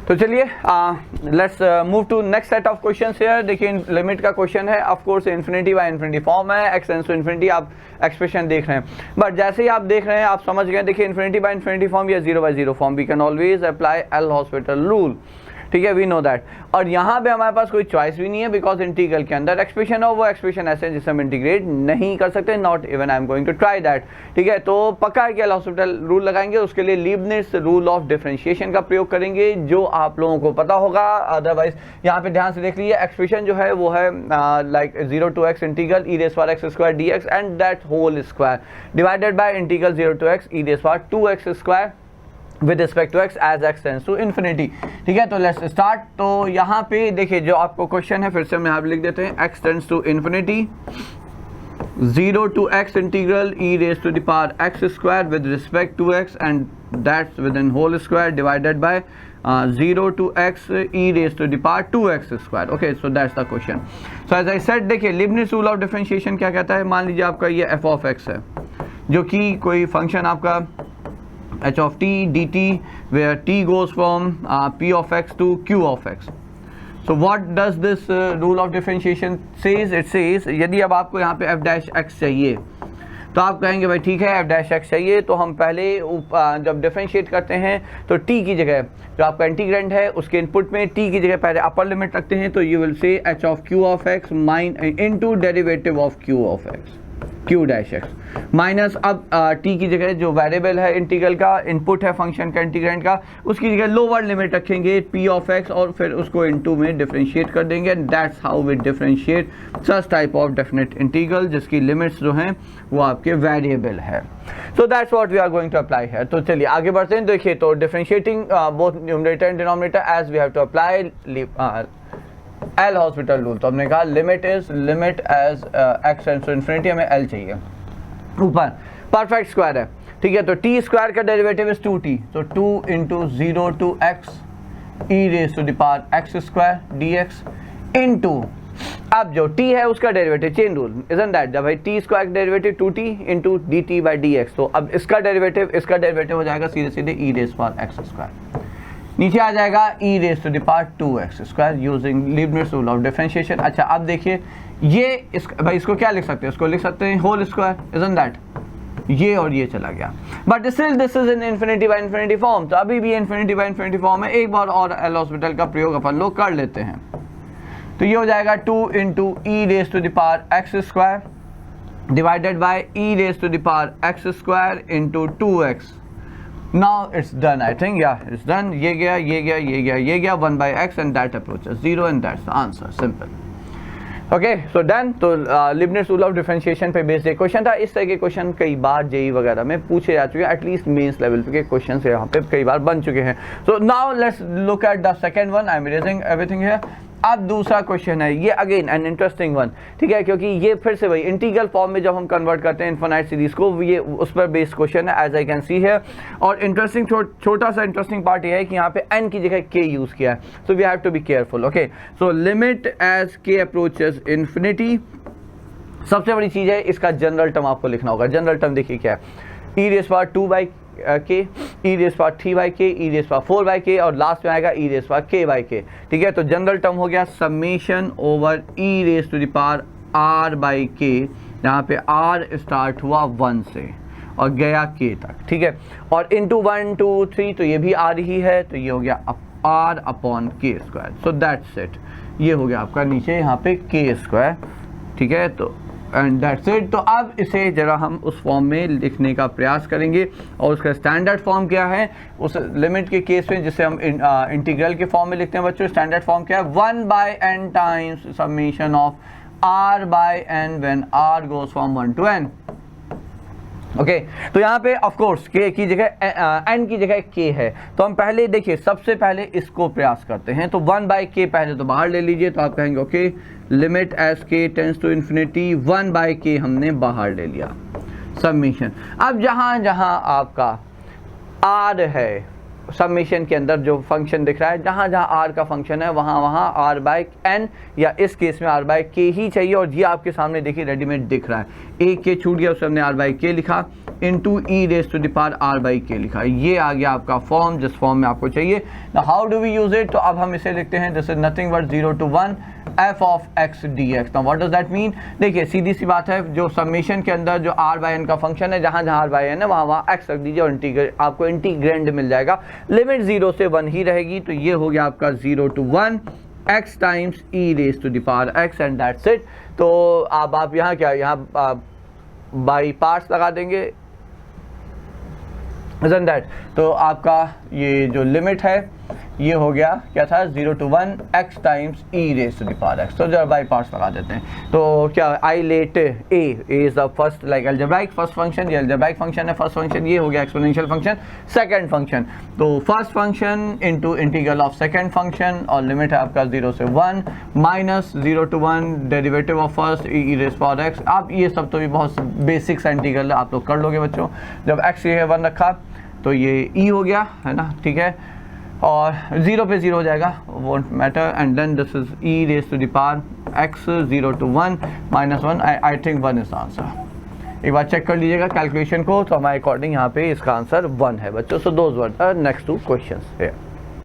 तो चलिए let's move to next set of questions here. देखिए लिमिट का क्वेश्चन है, of course infinity by infinity form है, एक्स टेंड्स टू इन्फिनिटी आप एक्सप्रेशन देख रहे हैं, बट जैसे ही आप देख रहे हैं आप समझ गए। देखिए इन्फिनिटी बाय इन्फिनिटी फॉर्म या 0 by 0 form, we can always apply L hospital rule, ठीक है, वी नो दैट। और यहाँ पे हमारे पास कोई चॉइस भी नहीं है, बिकॉज इंटीग्रल के अंदर एक्सप्रेशन और वो एक्सप्रेशन ऐसे जिसे हम इंटीग्रेट नहीं कर सकते, not even I am going to try that, ठीक है। तो पक्का है कि एल हॉस्पिटल रूल लगाएंगे, उसके लिए लीबनिट्ज रूल ऑफ डिफरेंशिएशन का प्रयोग करेंगे, जो आप लोगों को पता होगा। अदरवाइज यहाँ पे ध्यान से देख लीजिए, एक्सप्रेशन जो है वो है like 0 to x integral e raised power x square dx and that whole square divided by integral 0 to x e raised power 2x square with respect to x as x tends to infinity, ठीक है। तो let's start. तो यहाँ पे देखिए जो आपको question है, फिर से हम यहाँ पे लिख देते हैं, x tends to infinity 0 to x integral e raised to the power x square with respect to x and that's within whole square divided by 0 to x e raised to the power 2x square. Okay, so that's the question. So as I said, देखिए लिबनिट्ज rule of differentiation क्या कहता है। मान लीजिए आपका ये f of x है, जो कि कोई फंक्शन आपका h of t dt where t goes from p of x to q of x. So what does this rule of differentiation says? It says यदि अब आपको यहाँ पे f dash x चाहिए तो आप कहेंगे भाई ठीक है f dash x चाहिए, तो हम पहले जब डिफरेंशिएट करते हैं तो t की जगह जो आपका इंटीग्रेंड है उसके इनपुट में t की जगह पहले अपर लिमिट रखते हैं, तो you will say h of q of x into derivative of q of x q dash x minus अब t की जगह जो वेरिएबल है इंटीग्रल का इनपुट है फंक्शन का इंटीग्रेंड का, उसकी जगह लोअर लिमिट रखेंगे p ऑफ x और फिर उसको इनटू में डिफरेंशिएट कर देंगे। And that's how we differentiate such type of definite integral जिसकी लिमिट्स जो हैं वो आपके वेरिएबल है। So that's what we are going to apply है। तो चलिए आगे बढ़ते हैं। देखिए तो differentiating both numerator and denominator as we have to apply L hospital rule. तो हमने कहा limit is limit as x tends to infinity, हमें एल चाहिए। ऊपर परफेक्ट स्क्वायर है, ठीक है, तो टी स्क्वायर का डेरिवेटिव इज 2t, तो 2 into 0 to x e raised to the power x square dx into अब जो t है उसका derivative, chain rule isn't that, जब भाई t स्क्वायर का derivative 2t into dt by dx, तो अब इसका डेरिवेटिव हो जाएगा सीधे सीधे e raised power x square, नीचे आ जाएगा e raised to the power 2x square using Leibniz rule of differentiation. अच्छा अब देखिए ये भाई इसको क्या लिख सकते हैं, इसको लिख सकते हैं होल स्क्वायर, इजंट दैट, ये और ये चला गया, but still this is in infinity by infinity form, तो अभी भी इन्फिनिटी बाय इन्फिनिटी फॉर्म है। एक बार और एल हॉस्पिटल का प्रयोग अपन लोग कर लेते हैं, तो ये हो जाएगा 2 into e raise to the power x square divided by e raise to the power x square into 2x। Now it's done, I think, yeah, it's done. ये गया, ये गया, ये गया, ये गया, 1 by x and that approaches 0 and that's the answer, simple. Okay, so done. तो लिबनिट्ज rule of differentiation पे बेस्ड एक क्वेश्चन था। इस तरह के क्वेश्चन कई बार जेई वगैरह में पूछे जा चुके हैं, एटलीस्ट मेंस लेवल पे के क्वेश्चन से यहाँ पे कई बार बन चुके हैं। So now let's look at the second one. I'm erasing everything here. अब दूसरा क्वेश्चन है, ये अगेन एन इंटरेस्टिंग वन, ठीक है, क्योंकि ये फिर से वही इंटीग्रल फॉर्म में जब हम कन्वर्ट करते हैं इनफाइनाइट सीरीज को, ये उस पर बेस्ड क्वेश्चन है एज आई कैन सी है। और इंटरेस्टिंग छोटा सा इंटरेस्टिंग पार्ट ये है कि यहाँ पे n की जगह k यूज किया है, so we have to be careful. Okay, so limit as k approaches infinity, सबसे बड़ी चीज है इसका जनरल टर्म आपको लिखना होगा। जनरल टर्म देखिए क्या है, e raise power 2 by k, e raise power 3 by k, e raise power 4 by k और लास्ट में आएगा e raise power k by k, ठीक है। तो जनरल टर्म हो गया summation over e raise to the power r by k, यहाँ पे r स्टार्ट हुआ 1 से और गया k तक, ठीक है, और इंटू 1 2 3, तो ये भी आ रही है, तो ये हो गया r upon k square. So that's it, ये हो गया आपका नीचे यहाँ पे k स्क्वायर, ठीक है, तो एंड दैट्स इट। तो अब इसे जरा हम उस फॉर्म में लिखने का प्रयास करेंगे, और उसका स्टैंडर्ड फॉर्म क्या है उस लिमिट के केस में, जिसे हम इंटीग्रल के फॉर्म में लिखते हैं बच्चों। स्टैंडर्ड फॉर्म क्या है, 1 by n times summation of r by n when r goes from 1 to n। Okay, तो यहाँ पे ऑफ कोर्स k की जगह n की जगह k है, तो हम पहले देखिए सबसे पहले इसको प्रयास करते हैं। तो 1 बाय k पहले तो बाहर ले लीजिए, तो आप कहेंगे okay limit as k tends to infinity 1 by k हमने बाहर ले लिया समेशन। अब जहाँ जहाँ आपका r है समेशन के अंदर जो फंक्शन दिख रहा है, जहाँ जहाँ आर का फंक्शन है वहाँ वहाँ आर बाई एन, या इस केस में आर बाई के ही चाहिए। और ये आपके सामने देखिए रेडीमेड दिख रहा है, ए के छूट गया, उससे हमने आर बाई के लिखा into e raise to the power r by k लिखा। ये आ गया आपका फॉर्म जिस फॉर्म में आपको चाहिए। How do we use it? तो अब हम इसे लिखते हैं this is nothing but 0 to 1 f of x dx। Now what does that mean? देखिए सीधी सी बात है, जो समेशन के अंदर जो r बाई n का फंक्शन है, जहाँ जहाँ r बाई n है वहाँ वहाँ x रख दीजिए और आपको इंटीग्रेंड मिल जाएगा। लिमिट 0 से 1 ही रहेगी, तो ये हो गया आपका 0 to 1 x times e raise to the power x and that's it. तो अब आप यहाँ क्या, यहाँ बाई पार्ट्स लगा देंगे, isn't that? तो आपका ये जो लिमिट है ये हो गया क्या था, 0 to 1 x times e raise to the power x। तो जब बाई पार्ट्स लगा देते हैं तो क्या, I let a is the first like algebraic first function, ये अलजेब्राइक फंक्शन है फर्स्ट फंक्शन, ये हो गया एक्सपोनेंशियल फंक्शन सेकंड फंक्शन। तो first function into integral of second function, और लिमिट है आपका 0 से 1 minus 0 to 1 derivative of first e raise power x। आप ये सब तो भी बहुत बेसिक सा इंटीग्रल आप लोग कर लोगे बच्चों। जब x ये 1 रखा तो ये e हो गया है ना, ठीक है, और 0 पे 0 हो जाएगा, won't matter, and then this is e raise to the power x 0 to 1 minus 1। I think 1 is the answer. एक बार चेक कर लीजिएगा कैलकुलेशन को, तो हमारे अकॉर्डिंग यहाँ पे इसका आंसर 1 है बच्चों। So those were the next 2 questions here.